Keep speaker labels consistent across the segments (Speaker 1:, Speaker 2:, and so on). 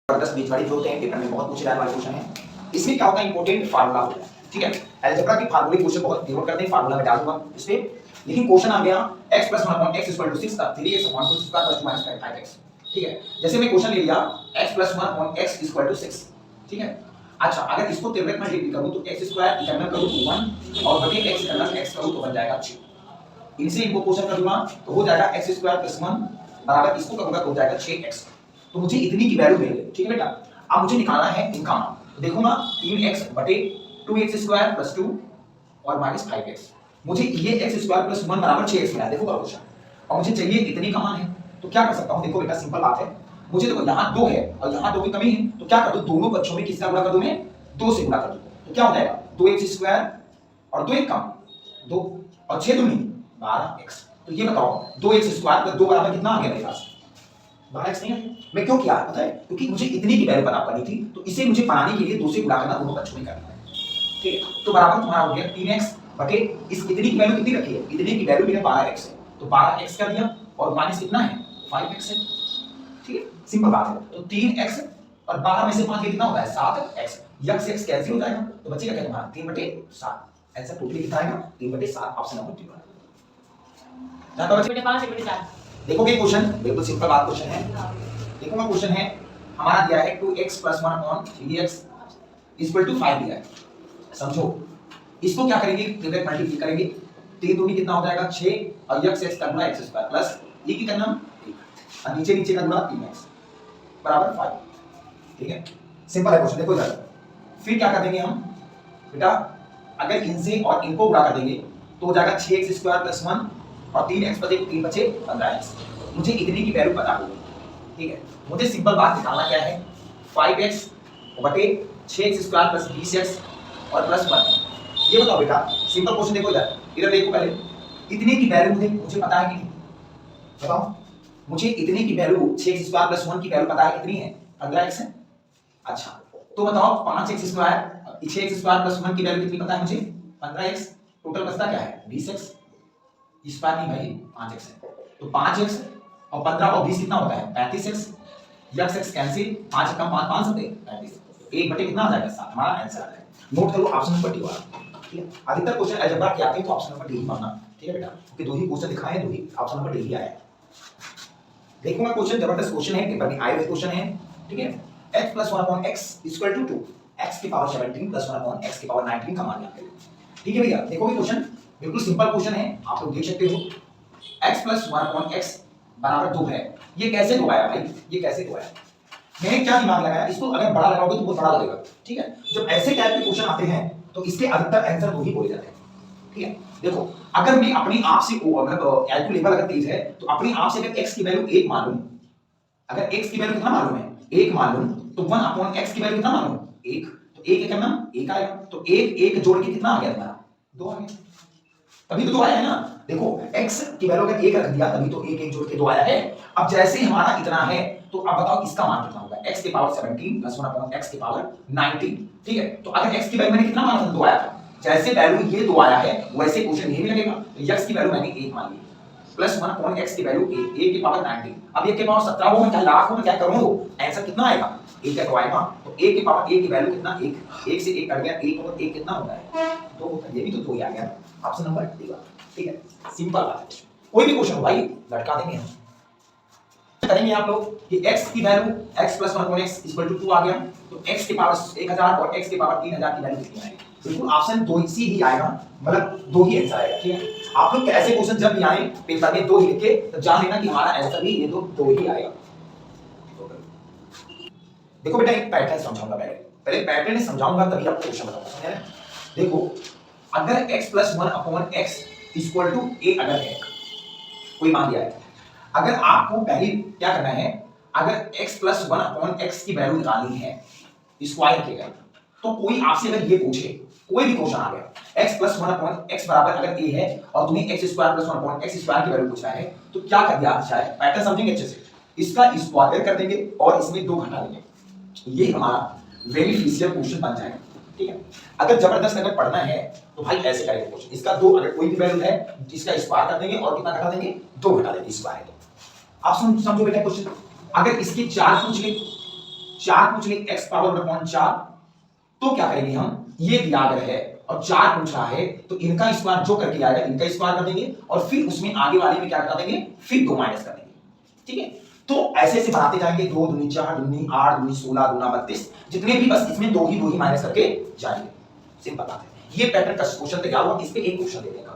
Speaker 1: जबरदस्त बीजगणित जो होते हैं पेपर में बहुत पूछे जाने वाले क्वेश्चन है। इसमें क्या होता है इंपॉर्टेंट फार्मूला होता है, ठीक है। अलजेब्रा की फार्मूले क्वेश्चन बहुत नोट करते हैं, फार्मूला में डालूंगा इस पे। लेकिन क्वेश्चन आ गया x + 1 x = 6 तब 3x / 2 + 5x, ठीक है। जैसे मैं क्वेश्चन ले लिया x + 1 x = 6, ठीक है। अच्छा अगर इसको त्रिभुज मल्टीप्लाई करूं तो x² इटरनल करूं तो 1 और बटे x इटरनल x करूं तो बन जाएगा 6। इनसे इनको क्वेश्चन कर दूंगा तो हो जाएगा x² + 1 बराबर इसको करूंगा तो हो जाएगा 6x। तो मुझे इतनी की वैल्यू मिल गई, ठीक है बेटा। अब मुझे निकालना है इनका मान, तो देखो ना 3x बटे 2x² + 2 और -5x। मुझे ये x² + 1 बराबर 6x मिला, देखो क्वेश्चन। और मुझे चाहिए इतनी का मान है, तो क्या कर सकता हूं, देखो बेटा सिंपल बात है। मुझे देखो यहां 2 है और यहां 2 की कमी है, तो क्या कर दो दोनों पक्षों में किसका गुणा कर दूं मैं 2 से गुणा कर दूं, तो क्या हो जाएगा 2x² और 2 एक कम 2 और 6 दूनी 12x। तो ये बताओ 2x² + 2 बराबर कितना आ गया मेरे पास 12x नहीं है। मैं क्यों किया पता है, क्योंकि मुझे इतनी की वैल्यू पता करनी थी, तो इसे मुझे बनाने के लिए 2 से गुणा करना दोनों पक्षों में करना है, ठीक है। तो बराबर तुम्हारा हो गया 3x बटे इस इतनी की वैल्यू कितनी रखी है, इतनी की वैल्यू मेरे 12x है, तो 12x कर दिया और माइनस कितना है 5x है, ठीक है। सिंपल बात है। तो 3x और 12 में से 5 कितना होता है 7x, x x कैंसिल हो जाएगा तो बचेगा क्या तुम्हारा 3/7। आंसर टोटली कितना आएगा 3/7, ऑप्शन नंबर 3। ज्यादा बचे बेटे 5 1/4। देखोगे क्वेश्चन बिल्कुल सिंपल बात क्वेश्चन है। देखो क्वेश्चन है हमारा दिया है 2x + 1/3x = 5 दिया है। समझो इसको क्या करेंगे त्रिभुज मल्टीप्लाई करेंगे, 3 दूनी कितना हो जाएगा 6 और x का गुणा x² प्लस ये की करना 1 और नीचे का गुणा 3x बराबर 5, ठीक है। सिंपल है क्वेश्चन, देखो जरा फिर क्या कर देंगे हम बेटा, अगर इनसे और इनको गुणा कर देंगे तो हो जाएगा 6x² + 1 और 3x बचे 3 बचे 15x। मुझे इतनी की वैल्यू पता होगी, ठीक है। मुझे सिंपल बात निकालना क्या है 5x बटे 6x² + 20x और प्लस 1। ये बताओ बेटा सिंपल क्वेश्चन, देखो इधर देखो पहले इतनी की वैल्यू मुझे पता है कि नहीं, बताओ मुझे इतनी की वैल्यू 6x² + 1 की वैल्यू पता है कितनी है 15x है। अच्छा तो बताओ 5x² 6x² + 1 की वैल्यू कितनी पता है मुझे 15x, टोटल बचता क्या है 20x। इस बार नहीं भाई 5x है, तो 5x और 15 और 20 कितना होता है 35x। x कैंसिल 5 कम 5 5 होते 35, 1 बटे कितना आ जाएगा 7, हमारा आंसर आ जाएगा। नोट करो ऑप्शन नंबर डी वाला, ठीक है। अधिकतर क्वेश्चन अलजेब्रा के आते हैं तो ऑप्शन नंबर डी ही मानना, ठीक है बेटा, क्योंकि दो ही क्वेश्चन दिखाए हैं, दो ही ऑप्शन नंबर डी ही आया है। देखो मैं क्वेश्चन जबरदस्त क्वेश्चन है, पेपर में आए हुए क्वेश्चन है, ठीक है। x + 1/x = 2 x की पावर 17 + 1/x की पावर 19 का मान निकालिए, ठीक है भैया। देखो ये क्वेश्चन बिल्कुल सिंपल क्वेश्चन है, आप लोग देख सकते हो x + 1/x बराबर 2 है। ये कैसे 2 आया भाई, ये कैसे 2 आया, मैंने क्या दिमाग लगाया, इसको अगर बड़ा लगाओगे तो बहुत बड़ा लगेगा, ठीक है। जब ऐसे टाइप के क्वेश्चन आते हैं तो इसके अधिकतर आंसर 2 ही बोले जाते हैं, ठीक है। देखो अगर मैं अपनी आप से IQ लेवल अगर तेज है तो अपनी आप से अगर x की वैल्यू 1 मान लूं, अगर x की वैल्यू कितना मालूम है 1 मान लूं, तो 1/x की वैल्यू कितना मालूम 1, तो 1 एक करना 1 आएगा, तो 1 1 जोड़ के कितना आ गया तुम्हारा 2 आ गया, तभी तो 2 आया है ना। देखो x की वैल्यू अगर 1 रख दिया तभी तो 1 1 जोड़ के 2 आया है। अब जैसे हमारा इतना है तो अब बताओ इसका मान कितना होगा, x की पावर 17 + 1/x की पावर 19, ठीक है। तो अगर x की वैल्यू मैंने कितना माना था 2 आया था, जैसे वैल्यू ये 2 आया है वैसे क्वेश्चन ये भी लगेगा। तो x की वैल्यू मैंने 1 मान ली प्लस 1/x की वैल्यू 1 1 की पावर 19, अब 1 की पावर 17 हो मैं क्या लाख हो मैं क्या करूं, आंसर कितना आएगा 1 का तो आएगा। तो 1 की पावर 1 की वैल्यू कितना 1 1 से 1 कट गया 1 और 1 कितना होता है 2 होता है, ये भी तो 2 ही आ गया, ऑप्शन नंबर डी, ठीक है। सिंपल बात है, कोई भी क्वेश्चन हो भाई लटका देंगे हम। करेंगे आप लोग कि x की वैल्यू x + 1/x = 2 आ गया, तो x की पावर 1000 और x की पावर 3000 की वैल्यू कितनी आएगी, बिल्कुल ऑप्शन 2 ही आएगा, मतलब 2 ही आंसर आएगा, ठीक है। आप लोग ऐसे क्वेश्चन जब भी आए पेपर में 2 ही लिख के तो जान लेना कि हमारा आंसर भी ये 2 ही आएगा। देखो बेटा एक पैटर्न समझाऊंगा, पहले पैटर्न समझाऊंगा तभी आपको क्वेश्चन बताऊंगा, समझ रहे। देखो अगर x + 1/x = a अगर है कोई मान दिया है, अगर आपको पहले क्या करना है, अगर x + 1/x की वैल्यू निकालनी है स्क्वायर के लिए, तो कोई आपसे अगर ये पूछे कोई भी क्वेश्चन आ गया x + 1/x बराबर अगर a है और तुम्हें x² + 1/x² की वैल्यू पूछा है, तो क्या कर दिया अच्छा है, पैटर्न समझेंगे अच्छे से, इसका स्क्वायर कर देंगे और इसमें 2 घटा देंगे, ये हमारा बेनिफिशियल क्वेश्चन बन जाएगा, ठीक है। अगर जबरदस्त अगर पढ़ना है तो भाई ऐसे करेंगे क्वेश्चन, इसका 2 अगर कोई भी वैल्यू है इसका स्क्वायर कर देंगे और कितना घटा देंगे 2 घटा देंगे स्क्वायर। तो आप समझो बेटा क्वेश्चन, अगर इसके 4 पूछ ले 4 पूछ ले x पावर 1/4, तो क्या करेंगे हम, ये दिया अगर है और 4 पूछ रहा है तो इनका स्क्वायर जो करके आएगा इनका स्क्वायर कर देंगे और फिर उसमें आगे वाले में क्या कर देंगे, फिर 2 माइनस कर देंगे। ठीक है, तो ऐसे ऐसे बनाते जाएंगे, 2 दूनी 4 दूनी 8 दूनी 16 दूना 32, जितने भी, बस इसमें दो ही माइनस करके जाएंगे। सिंपल बात है। ये पैटर्न का क्वेश्चन तैयार हुआ, इस पे एक क्वेश्चन दे देगा।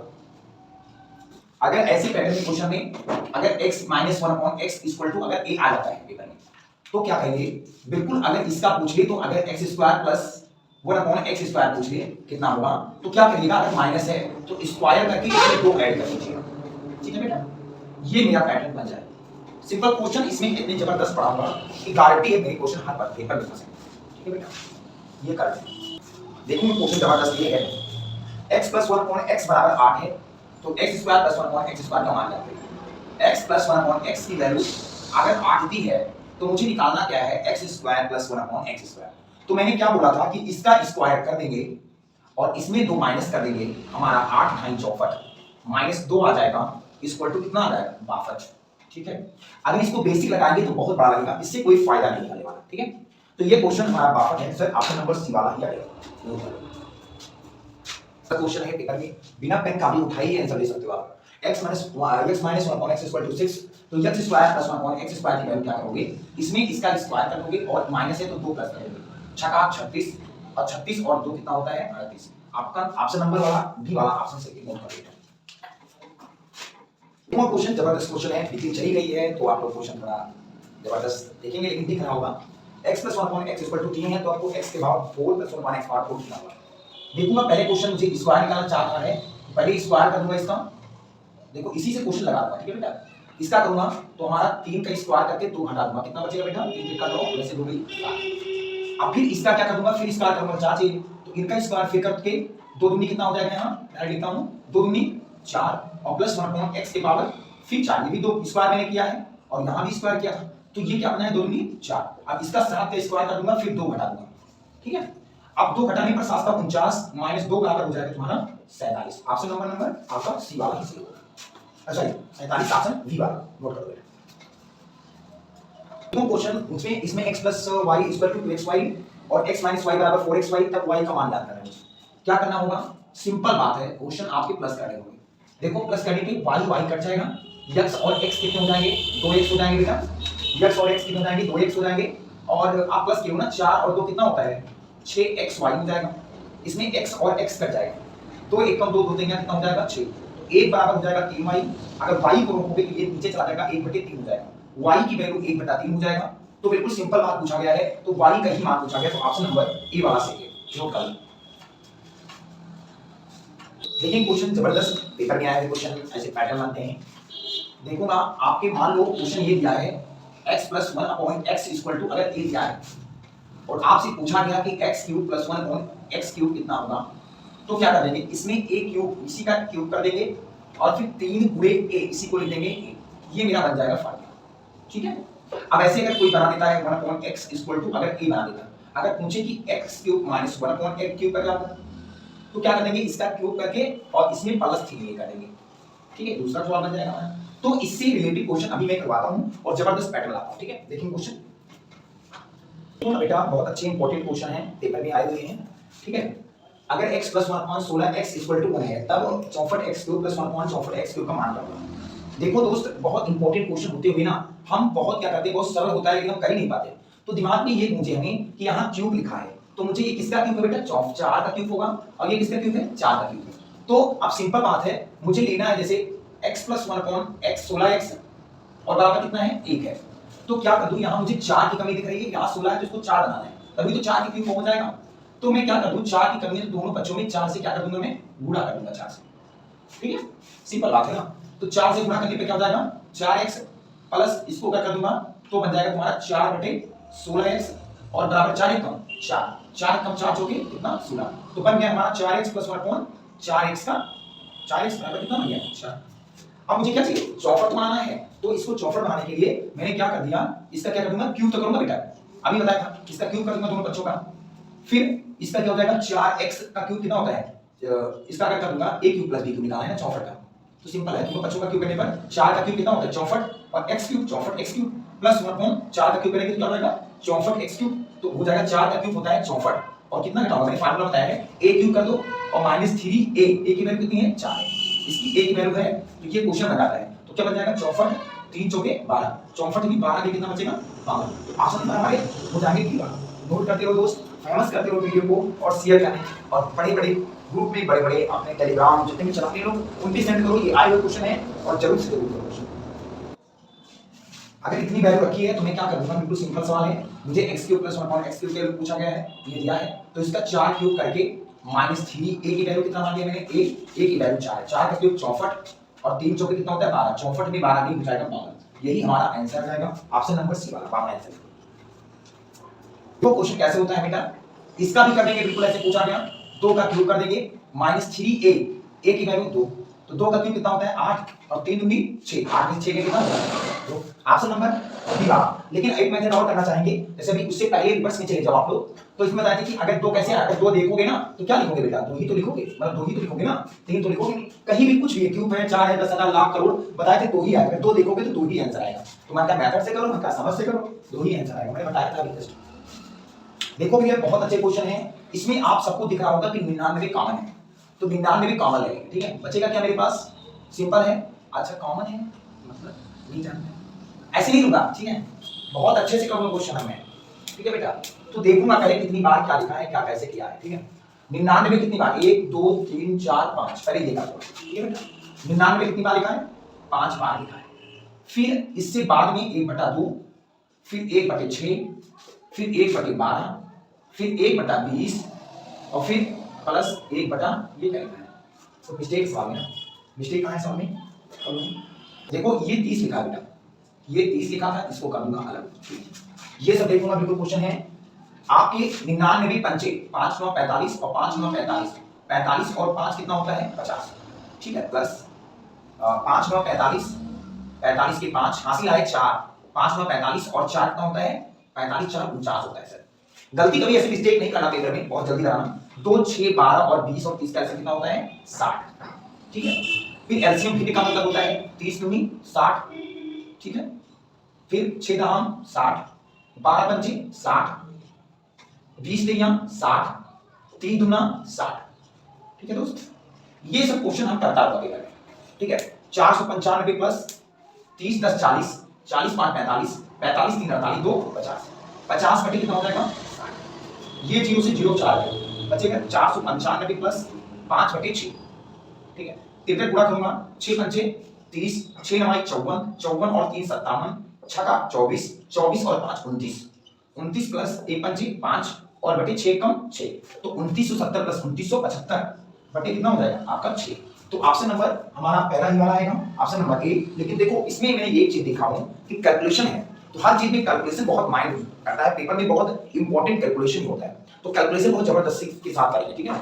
Speaker 1: अगर ऐसे पैटर्न के क्वेश्चन में अगर x - 1/x = अगर a आ जाता है पेपर में, तो क्या कहेंगे, बिल्कुल अगर इसका पूछ ले तो अगर x² + 1/x² पूछ ले कितना होगा, तो क्या करिएगा, अगर माइनस है तो स्क्वायर करके इसमें 2 ऐड कर दीजिएगा। ठीक है बेटा, ये मेरा पैटर्न बन जाए। सिंपल क्वेश्चन इसमें इतने जबरदस्त पढ़ाऊंगा कि गारंटी है मेरे क्वेश्चन हर बार पेपर में फंसे। ठीक है बेटा, ये कर लें। देखो क्वेश्चन जबरदस्त ये है, x + 1/x = 8 है, तो x² + 1/x² का मान लेते हैं। x + 1/x की वैल्यू अगर 8 दी है तो मुझे निकालना क्या है, x² + 1/x²। तो मैंने क्या बोला था कि इसका स्क्वायर कर देंगे और इसमें 2 माइनस कर देंगे, हमारा 8 × 64 - 2 आ जाएगा, इक्वल टू कितना आ जाएगा, 62। ठीक है, अगर इसको बेसिक लगाएंगे तो बहुत बड़ा लगेगा, इससे कोई फायदा नहीं होने वाला। ठीक है, तो ये क्वेश्चन हमारा 62 है सर, ऑप्शन नंबर सी वाला ही आएगा। क्वेश्चन है पेपर में, बिना पेन का भी उठाइए आंसर दे सकते हो आप। x - 1/x = 6, तो x² + 1/x² की वैल्यू क्या करोगे, इसमें इसका स्क्वायर कर दोगे और माइनस है तो 2 प्लस कर दोगे, 6 × 36 और 36 और 2 कितना होता है, 38। आपका ऑप्शन नंबर वाला बी वाला ऑप्शन से नोट कर लीजिए। वो क्वेश्चन जबरदस्त क्वेश्चन है, लेकिन चली गई है तो आप लोग क्वेश्चन थोड़ा जबरदस्त देखेंगे, लेकिन दिख रहा होगा। x + 1/x = 3 है, तो आपको x के भाव 4 + 1/x पावर 4 लिखना होगा। देखूंगा पहले क्वेश्चन मुझे स्क्वायर निकालना चाहता है, पहले स्क्वायर कर दूंगा इसका। देखो इसी से क्वेश्चन लगा दूंगा। ठीक है बेटा, इसका करूंगा तो हमारा 3 का स्क्वायर करके 2 घटा दूंगा, कितना बचेगा बेटा, 3 का 9 वैसे 2 गई 7। अब फिर इसका क्या कर दूंगा, फिर स्क्वायर करूंगा 4 चाहिए, तो इनका स्क्वायर फिर करके 2 दूनी कितना हो जाएगा, यहां मैं लिखता हूं 2 दूनी 4 और प्लस 1/x के पावर फिर 4, ये भी 2 स्क्वायर मैंने किया है और यहां भी स्क्वायर किया था, तो ये क्या बना है 2 दूनी 4। अब इसका 7 का स्क्वायर कर दूंगा, फिर 2 घटा दूंगा। ठीक है, अब 2 घटाने पर 7 का 49 - 2 बराबर हो जाएगा तुम्हारा 47। ऑप्शन नंबर आपका सी वाला ही सही होगा। अच्छा 47 ऑप्शन बी वाला नोट कर लो। तो क्वेश्चन उसमें इसमें x + y = 2xy और x - y = 4xy, तब y का मान ज्ञात करना है। क्या करना होगा, सिंपल बात है, क्वेश्चन आपके प्लस करने होंगे। देखो प्लस करने पे y कट जाएगा, x और x कितने हो जाएंगे, 2x हो जाएंगे बेटा, x और x कितने हो जाएंगे, 2x हो जाएंगे, और आप प्लस किए ना 4 और 2 कितना होता है, 6xy हो जाएगा। इसमें x और x कट जाएगा, 2 1 कम 2 देंगे, कितना हो जाएगा 6, तो 1 बराबर हो जाएगा 3y। अगर y को रोकोगे तो ये नीचे चला जाएगा, 1/3 हो जाएगा, y की वैल्यू 1/3 हो जाएगा। तो बिल्कुल सिंपल बात पूछा गया है, तो y का ही मान पूछा गया, तो ऑप्शन नंबर ए वाला सही है, नोट कर लो। देखिए क्वेश्चन जबरदस्त पेपर में आया है, क्वेश्चन ऐसे पैटर्न बनते हैं। देखूंगा आपके, मान लो क्वेश्चन ये दिया है x + 1/x = अगर a दिया है और आपसे पूछा गया कि x³ + 1/x³ कितना होगा, तो क्या कर देंगे, इसमें a³ इसी का क्यूब कर देंगे और फिर 3 × a इसी को लिख देंगे, ये मेरा बन जाएगा फार्मूला। ठीक है, अब ऐसे अगर कोई बना देता है 1/x = अगर a बना देता है, अगर पूछे कि x³ - 1/x³ का क्या होगा, तो क्या कर देंगे, इसका क्यूब करके और इसमें +3 कर देंगे। ठीक है, दूसरा सवाल बन जाएगा। तो इससे रिलेटेड क्वेश्चन अभी मैं करवाता हूं और जबरदस्त पैटर्न लाता हूं। ठीक है, देखिए क्वेश्चन तो बेटा बहुत अच्छे इंपॉर्टेंट क्वेश्चन हैं, पेपर में आए हुए हैं। ठीक है, अगर x + 1/16x = 1 है, तब 64x³ + 1/64x³ का मान क्या होगा। देखो दोस्त, बहुत इंपॉर्टेंट क्वेश्चन होते हुए ना हम बहुत क्या करते हैं, बहुत सरल होता है लेकिन हम कर ही नहीं पाते। तो दिमाग में ये गूंजे हमें कि यहाँ क्यूब लिखा है, तो मुझे ये किसका क्यूब है बेटा, 4 का क्यूब होगा, और ये किसका क्यूब है, 4 का क्यूब है। तो अब सिंपल बात है, मुझे लेना है जैसे x + 1/x 16x और बराबर कितना है 1 है, तो क्या कर दूं, यहाँ मुझे 4 की कमी दिख रही है, यहाँ 16 है तो इसको 4 बनाना है, तभी तो 4 के क्यूब हो जाएगा। तो मैं क्या कर दूं, 4 की कमी है तो दोनों बच्चों में 4 से क्या कर दूंगा, मैं गुणा कर दूंगा 4 से। ठीक है, सिंपल बात है ना। तो 4 से गुणा करने पे क्या हो जाएगा, 4x प्लस इसको क्या कर दूंगा, तो बन जाएगा तुम्हारा 4/16x और बराबर 4 कम 4, 4 कम 4 जोके कितना 16, तो बन गया हमारा 4x + 1/4x का 4x बराबर कितना बन गया 4। अब मुझे क्या चाहिए, चौफट बनाना है, तो इसको चौफट बनाने के लिए मैंने क्या कर दिया, इसका क्या कर दूंगा, क्यूब तो करूंगा बेटा, अभी बताया था, इसका क्यूब कर दूंगा दोनों बच्चों का। फिर इसका क्या हो जाएगा, 4x का क्यूब कितना होता है, इसका क्या कर दूंगा, a³ + b³ निकालना है ना चौफट का, तो सिंपल है, दोनों बच्चों का क्यूब करने पर 4 का क्यूब कितना होता है 64 और x³ 64 x³ + 1/4 का क्यूब करेंगे तो क्या हो जाएगा 64 x क्यूब, तो हो जाएगा 4 का क्यूब होता है 64 और कितना घटाऊंगा, मैंने फार्मूला बताया है a क्यूब कर दो और माइनस 3a, a की वैल्यू कितनी है 4 है, इसकी a की वैल्यू है, तो ये क्वेश्चन लगाता है, तो क्या बन जाएगा 64 3 चौके 12, 64 की 12 के कितना बचेगा 12, तो ऑप्शन नंबर हमारे हो जाएंगे 12। नोट करते रहो दोस्त, फेमस करते रहो वीडियो को और शेयर करें और बड़े-बड़े ग्रुप में बड़े-बड़े अपने टेलीग्राम जितने भी चलाते हैं लोग उन पे सेंड करो, ये आए हुए क्वेश्चन है और जरूर से जरूर करो। अगर इतनी वैल्यू रखी है तो मैं क्या करूंगा, बिल्कुल सिंपल सवाल है, मुझे x cube plus 1 x cube के लिए पूछा गया है, ये दिया है, तो इसका 4 क्यूब करके माइनस 3 a की वैल्यू कितना मान लिया मैंने, a की वैल्यू 4 है, 4 का क्यूब 64 और 3 चौके कितना होता है 12, 64 में 12 नहीं बचाएगा 12, यही हमारा आंसर आ जाएगा, ऑप्शन नंबर सी वाला हमारा आंसर। तो क्वेश्चन कैसे होता है बेटा, इसका भी कर देंगे, बिल्कुल ऐसे पूछा गया, 2 का क्यूब कर देंगे माइनस 3a, a की वैल्यू 2, तो 2 का क्यूब कितना होता है 8 और 3 दूनी 6, 8 में 6 के कितना होता है, तो ऑप्शन नंबर बी आ। लेकिन एक मेथड और करना चाहेंगे, जैसे अभी उससे पहले रिवर्स में चले जाओ आप लोग, तो इसमें बताते हैं कि अगर 2 कैसे, अगर 2 देखोगे ना तो क्या लिखोगे बेटा, 2 ही तो लिखोगे, मतलब 2 ही तो लिखोगे ना, 3 तो लिखोगे नहीं, कहीं भी कुछ भी है, क्यूब है 4 है 10,000 लाख करोड़ बताए थे 2 ही आएगा, 2 देखोगे तो 2 ही आंसर आएगा, तो मैं क्या मेथड से करो, मैं क्या समझ से करो, 2 ही आंसर आएगा, मैंने बताया था अभी जस्ट। देखो भैया बहुत अच्छे क्वेश्चन है, इसमें आप सबको दिख रहा होगा कि 99 कॉमन है, तो 99 कॉमन लगेगा, ठीक है, बचेगा क्या मेरे पास, सिंपल है, अच्छा कॉमन है मतलब नहीं जानते ऐसे नहीं लूंगा, ठीक है, बहुत अच्छे से करूंगा क्वेश्चन में, ठीक है बेटा, तो देखूंगा पहले कितनी बार क्या लिखा है, क्या कैसे किया है, ठीक है, 99 कितनी बार, 1 2 3 4 5 पहले देखा तो, ठीक है बेटा, 99 कितनी बार लिखा है 5 बार लिखा है, फिर इससे बाद में 1/2, फिर 1/6, फिर 1/12, फिर 1/20 और फिर प्लस 1 बटा ये क्या लिखा है, तो मिस्टेक सवाल में ना, मिस्टेक कहाँ है सवाल में, देखो ये 30 लिखा है बेटा, ये 30 लिखा था, इसको कर दूंगा अलग, ये सब देखूंगा बिल्कुल क्वेश्चन है आपके 99 पंचे 5 9 45 और 5 9 45, 45 और 5 कितना होता है 50, ठीक है, प्लस 5 9 45, 45 के 5 हासिल आए 4, 5 9 45 और 4 कितना होता है 45 4 49 होता है सर, गलती कभी ऐसे मिस्टेक नहीं करना पेपर में, बहुत जल्दी कराना, 2 6 12 और 20 और 30 का ऐसे कितना होता है 60, ठीक है, फिर एलसीएम फिर का मतलब होता है 30 दूनी 60, ठीक है, फिर 6 दाम 60, 12 पंचे 60, 20 तिया 60, 3 दूना 60, ठीक है दोस्त, ये सब क्वेश्चन हम करता हुआ पेपर में, ठीक है, 495 प्लस 30 10 40, 40 5 45, 45 3 48 2 50, 50 बटे कितना हो जाएगा 60, ये 0 से 0 4 है, बचेगा 495 प्लस 5/6, ठीक है, तिरपे गुणा करूंगा 6 पंचे 30, 6 9 54, 54 और 3 57, 6 का 24, 24 और 5 29, 29 प्लस 1 पंचे 5 और बटे 6 कम 6, तो 2970 प्लस 2975 बटे कितना हो जाएगा आपका 6, तो ऑप्शन नंबर हमारा पहला ही वाला आएगा, ऑप्शन नंबर ए। लेकिन देखो इसमें मैंने एक चीज देखा हूं कि कैलकुलेशन है, तो हर चीज में कैलकुलेशन बहुत माइंड करता है, पेपर में बहुत इंपॉर्टेंट कैलकुलेशन होता है, तो कैलकुलेशन बहुत जबरदस्ती के साथ करेंगे, ठीक है।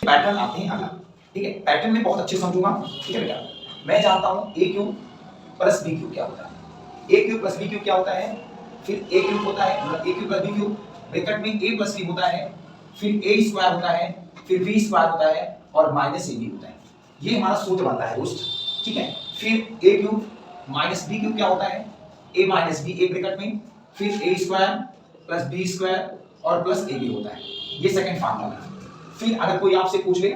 Speaker 1: पैटर्न आते हैं अगला, ठीक है, पैटर्न में बहुत अच्छे समझूंगा, ठीक है बेटा, मैं जानता हूं a cube plus b cube क्या होता है, a cube plus b cube क्या होता है, फिर a क्यूब होता है मतलब a cube plus b cube, bracket में a प्लस b होता है, फिर a स्क्वायर होता है, फिर b स्क्वायर होता है और माइनस ab होता है, ये हमारा सूत्र बनता है दोस्त, ठीक है, फिर a cube minus b cube क्या होता है, a माइनस b एक ब्रैकेट में, फिर a square plus b square और प्लस ab होता है, ये सेकंड फार्मूला है। फिर अगर कोई आपसे पूछ ले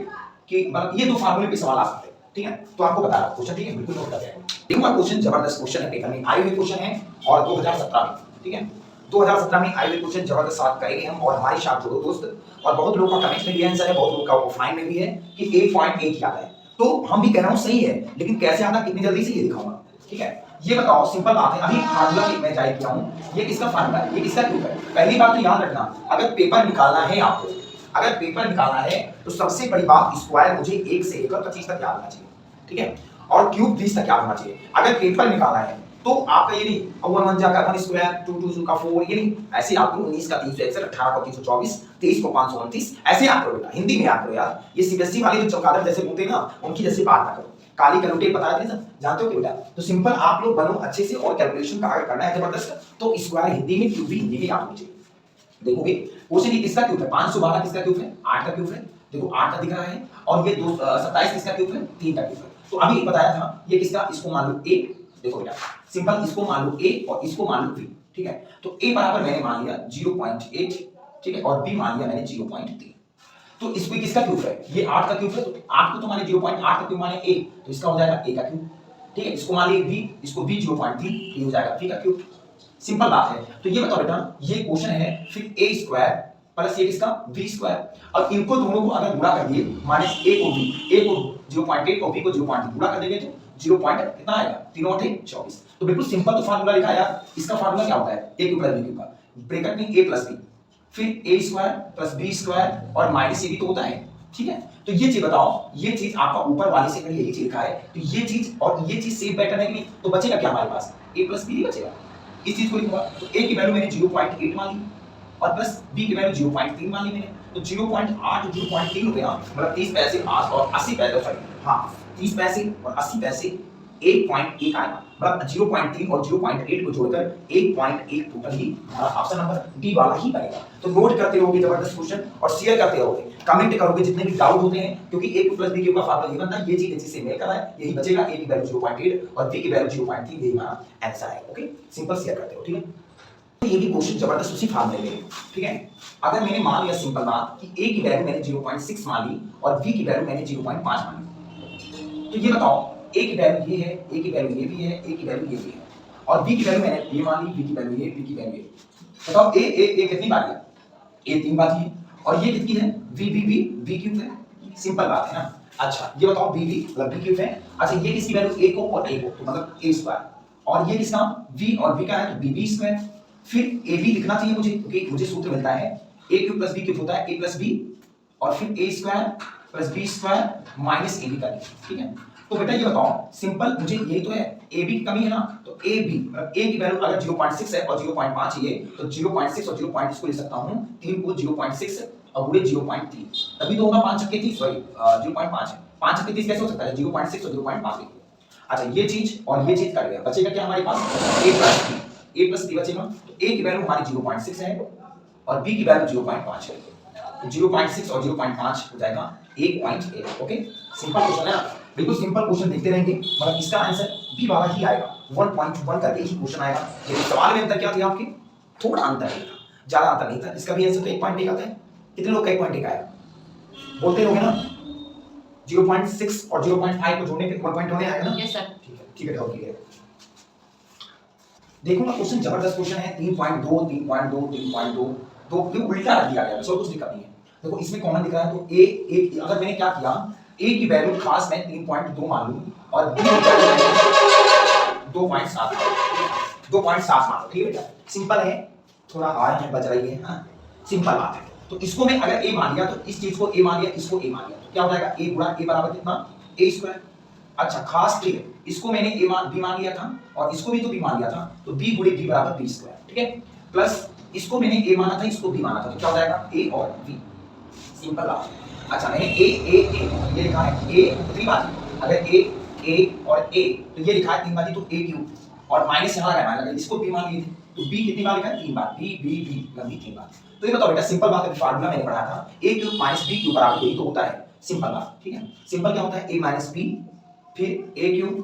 Speaker 1: कि मतलब ये दो फार्मूले पे सवाल आ सकते हैं, ठीक है, तो आपको बता रहा क्वेश्चन, ठीक है, बिल्कुल नोट कर लें, देखो क्वेश्चन जबरदस्त क्वेश्चन है, पेपर में आए हुए क्वेश्चन है और 2017 में, ठीक है, 2017 में आए हुए क्वेश्चन जबरदस्त साथ करेंगे हम और हमारे साथ जुड़ो दोस्त, और बहुत लोगों का कमेंट में भी आंसर है, बहुत लोगों का ऑफलाइन में भी है कि 8.8 आता है, तो हम भी कह रहा हूं सही है, लेकिन कैसे आता कितनी जल्दी से ये दिखाऊंगा, ठीक है, ये बताओ सिंपल बात है, अभी फार्मूला मैं जारी किया हूं, ये किसका फार्मूला है, ये किसका क्यूब है, पहली बात तो याद रखना, अगर पेपर निकालना है आपको, अगर पेपर निकालना है तो सबसे बड़ी बात स्क्वायर मुझे 1 से लेकर 25 तक याद होना चाहिए, ठीक है, और क्यूब 20 तक याद होना चाहिए, अगर पेपर निकालना है तो आपका ये नहीं 1 1 जाकर 1 स्क्वायर 2 2 का 4, ये नहीं, ऐसे याद करो, 19 का 361, 18 का 324, 23 को 529, ऐसे याद करो बेटा, हिंदी में याद करो यार, ये सीबीएसई वाले जो चौकादर जैसे बोलते हैं ना, उनकी जैसे बात ना करो, काली कलुटे पता है ना, जानते हो कि बेटा, तो सिंपल आप लोग बनो अच्छे से, और कैलकुलेशन का अगर करना है जबरदस्त तो स्क्वायर हिंदी में, क्यूब भी हिंदी में याद होना चाहिए। देखोगे क्वेश्चन ये किसका क्यूब है, 512 किसका क्यूब है, 8 का क्यूब है, देखो 8 का दिख रहा है, और ये 27 किसका क्यूब है, 3 का क्यूब है, तो अभी बताया था ये किसका, इसको मान लो a, देखो बेटा सिंपल, इसको मान लो a और इसको मान लो b, ठीक है। तो a बराबर मैंने मान लिया 0.8, ठीक है, और b मान लिया मैंने 0.3। तो इसको किसका क्यूब है, ये 8 का क्यूब है, तो 8 को तो माने 0.8 का क्यूब माने a, तो इसका हो जाएगा a का क्यूब, ठीक है। इसको मान लिए b, इसको b 0.3, ये हो जाएगा b का क्यूब। सिंपल बात है। तो ये बताओ बेटा ये क्वेश्चन है फिर a स्क्वायर प्लस ये किसका b स्क्वायर, अब इनको दोनों को अगर गुणा कर दिए माइनस a को b, a को 0.8 और b को 0.3 गुणा कर देंगे तो 0 पॉइंट कितना आएगा, 3 और 3 24। तो बिल्कुल सिंपल तो फार्मूला लिखा यार, इसका फार्मूला क्या होता है a cube plus b cube का, ब्रैकेट में a प्लस b, फिर a square plus b square और माइनस a भी तो होता है, ठीक है। तो ये चीज बताओ, ये चीज आपका ऊपर वाले से यही चीज लिखा है, तो ये चीज और ये चीज सेम पैटर्न है कि नहीं, तो बचेगा क्या हमारे पास a प्लस b ही बचेगा। इस चीज को लिखूंगा तो a की वैल्यू मैंने 0.8 मान ली और प्लस b की वैल्यू 0.3 मान ली मैंने, तो 0.8 0.3 हो गया, मतलब 30 पैसे और 80 पैसे, सॉरी हां 30 पैसे और 80 पैसे 1.1 आएगा, मतलब 0.3 और 0.8 को जोड़कर 1.1 टोटल ही हमारा ऑप्शन नंबर डी वाला ही बनेगा। तो नोट करते रहोगे जबरदस्त क्वेश्चन और शेयर करते रहोगे, कमेंट करोगे जितने भी डाउट होते हैं, क्योंकि a प्लस b का फार्मूला ये बनता है, ये चीज इसी से मेल कर रहा है, यही बचेगा, a की वैल्यू 0.8 और b की वैल्यू 0.3, यही हमारा आंसर है। ओके सिंपल शेयर करते हो, ठीक है। तो ये भी क्वेश्चन जबरदस्त उसी फार्मूले में, ठीक है। अगर मैंने मान लिया सिंपल बात कि a की वैल्यू मैंने 0.6 मान ली और b की वैल्यू मैंने 0.5 मान ली, तो ये बताओ a की वैल्यू ये है, a की वैल्यू ये भी है, a की वैल्यू ये भी है, और b की वैल्यू मैंने ये मान ली, b की वैल्यू ये, b की वैल्यू ये। बताओ a कितनी बार है, a 3 बार है, और ये कितनी है, b क्यूब है, सिंपल बात है ना। अच्छा ये बताओ b मतलब b क्यूब है, अच्छा ये किसकी वैल्यू a को और a को, तो मतलब a स्क्वायर, और ये किसका v और v का है, तो b स्क्वायर, फिर ab लिखना चाहिए मुझे, क्योंकि मुझे सूत्र मिलता है a cube plus b cube होता है a प्लस b, और फिर a square plus b square minus ab का, ठीक है। तो बेटा ये बताओ सिंपल, मुझे यही तो है ab की कमी है ना, तो ab मतलब a की वैल्यू अगर 0.6 है और 0.5 है, तो 0.6 और 0. इसको लिख सकता हूं 3 को 0.6 और गुणे 0.3, तभी तो होगा 5 छक्के 30, सॉरी 0.5 है, 5 छक्के 30 कैसे हो सकता है, 0.6 और 0.5। अच्छा ये चीज और ये चीज कर गया, बचेगा क्या हमारे पास, a प्लस b बचेगा, तो a की वैल्यू हमारी 0.6 है और b की वैल्यू 0.5 है, तो 0.6 और 0.5 हो जाएगा 1.8। ओके सिंपल क्वेश्चन है ना, बिल्कुल सिंपल क्वेश्चन देखते रहेंगे, मतलब इसका आंसर बी वाला ही आएगा, 1.1 करके ही क्वेश्चन आएगा। लेकिन सवाल में अंतर क्या था आपके, थोड़ा अंतर नहीं था, ज्यादा अंतर नहीं था, इसका भी आंसर तो 1.1 आता है। कितने लोग का 1.1 आया, बोलते रहोगे ना, 0.6 और 0.5 को जोड़ने पे 1 होने आएगा ना।
Speaker 2: यस सर,
Speaker 1: ठीक है डाउट क्लियर। देखो ना क्वेश्चन जबरदस्त क्वेश्चन है, 3.2 3.2 3.2 तो उल्टा रख दिया गया, कुछ दिक्कत नहीं है। देखो इसमें कॉमन दिख रहा है, तो a अगर मैंने क्या किया, a की वैल्यू खास मैं 3.2 मान लूं और b की वैल्यू 2.7 मान लो, ठीक है। सिंपल है, थोड़ा हार्ड है, बच रही है, हां सिंपल बात है। तो इसको मैं अगर a मान लिया, तो इस चीज को a मान लिया, इसको a मान लिया, तो क्या हो जाएगा, a गुणा a बराबर कितना, a स्क्वायर। अच्छा खास ठीक है, इसको मैंने b मान लिया था और इसको भी तो b मान लिया था, तो b गुणे b बराबर b स्क्वायर, ठीक है। प्लस इसको मैंने a माना था, इसको b माना था, तो क्या हो जाएगा a और b, सिंपल बात है। अच्छा मैंने a ये लिखा है a, दूसरी बात अगर a और a तो ये लिखा है 3 बार, तो a क्यूब और माइनस यहां लगाया, इसको b मान लिए थे, तो b कितनी बार लिखा है, 3 बार, b मतलब 3 बार। तो ये बताओ बेटा सिंपल बात है, फार्मूला मैंने पढ़ा था a cube minus b cube बराबर यही तो होता है, सिंपल बात, ठीक है। सिंपल क्या होता है, a माइनस b, फिर a क्यूब,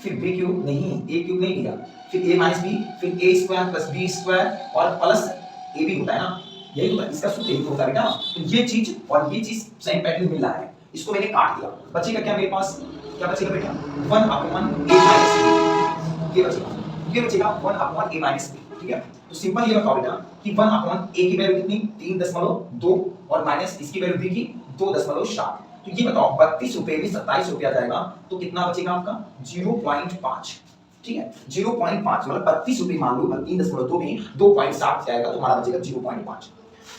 Speaker 1: फिर b क्यूब नहीं, a क्यूब नहीं लिया, फिर a माइनस b, फिर a square plus b square और प्लस a भी होता है ना, यही तो इसका सूत्र यही तो होता है बेटा। तो ये चीज और ये चीज सेम पैटर्न मिल रहा है, इसको मैंने काट दिया, बचेगा क्या मेरे पास, क्या बचेगा बेटा, 1 अपॉन a माइनस b, ये बचेगा 1 अपॉन a माइनस b, ठीक है। तो सिंपल ये बताओ बेटा कि 1 अपॉन a की वैल्यू कितनी, 3.2 और माइनस इसकी वैल्यू b की 2.7, तो ये बताओ 32 रुपए में 27 रुपया जाएगा, तो कितना बचेगा आपका 0.5, ठीक है। 0.5 मतलब 32 रुपए मान लो, 3.2 में 2.7 जाएगा, तो हमारा बचेगा 0.5,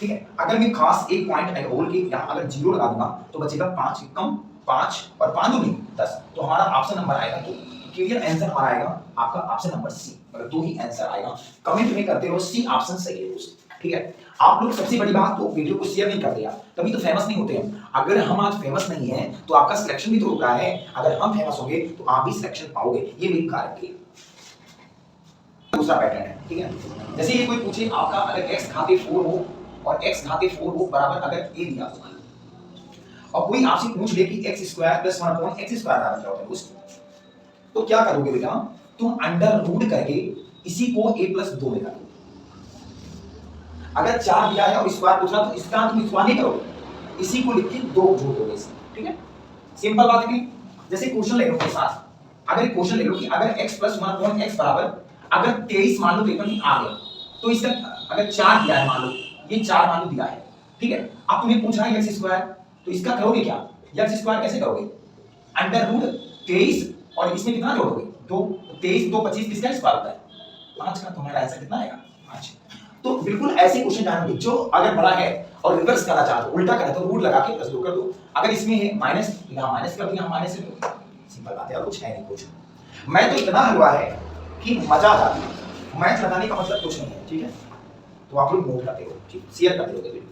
Speaker 1: ठीक है। अगर मैं खास एक पॉइंट ऐड होल के यहां अगर 0 लगा दूंगा, तो बचेगा 5 कम 5 और 5 दूनी 10, तो हमारा ऑप्शन नंबर आएगा, तो क्लियर आंसर हमारा आएगा आपका ऑप्शन नंबर सी, मतलब 2 ही आंसर आएगा। कमेंट में करते रहो सी ऑप्शन सही है दोस्त, ठीक है। आप लोग सबसे बड़ी बात तो वीडियो को शेयर नहीं करते यार, तभी तो फेमस नहीं होते हैं। अगर हम आज फेमस नहीं है तो आपका सिलेक्शन भी तो रुक रहा है, अगर हम फेमस होंगे तो आप भी सिलेक्शन पाओगे, ये मेरी गारंटी है। दूसरा पैटर्न है, ठीक है। जैसे ये कोई पूछे आपका अगर x घाते 4 हो और x घाते 4 हो बराबर अगर a दिया हो, और कोई आपसे पूछ ले कि x square plus 1 upon x square बराबर क्या होता है उसको, तो क्या करोगे बेटा, तुम अंडर रूट करके इसी को a प्लस 2 में कर दो। अगर 4 दिया है और स्क्वायर पूछ रहा तो इसका तुम स्क्वायर नहीं करोगे, इसी को लिख के 2 जोड़ दोगे इसमें, ठीक है। सिंपल बात है कि जैसे क्वेश्चन ले लो के साथ, अगर क्वेश्चन ले लो कि अगर x प्लस 1/x बराबर अगर 23 मान लो पेपर में आ गया तो इसका अगर 4 दिया है, मान लो ये 4 मान लो दिया है, ठीक है। अब तुम्हें पूछ रहा है x स्क्वायर, तो इसका करोगे क्या, x स्क्वायर कैसे करोगे, अंडर रूट 23 और इसमें कितना जोड़ोगे 2, 23 2 25 किसका स्क्वायर होता है 5 का, तुम्हारा आंसर कितना आएगा 5। तो बिल्कुल ऐसे क्वेश्चन जानोगे जो अगर बड़ा है और रिवर्स करना चाहते हो, उल्टा करना तो रूट लगा के प्लस 2 कर दो, अगर इसमें है माइनस यहां माइनस कर दिया, माइनस से दो, सिंपल बात है, और कुछ है नहीं कुछ। मैं तो इतना हलवा है कि मजा आ जाती है, मैथ लगाने का मतलब कुछ नहीं है, ठीक है। तो आप लोग नोट करते हो, ठीक, शेयर करते हो वीडियो।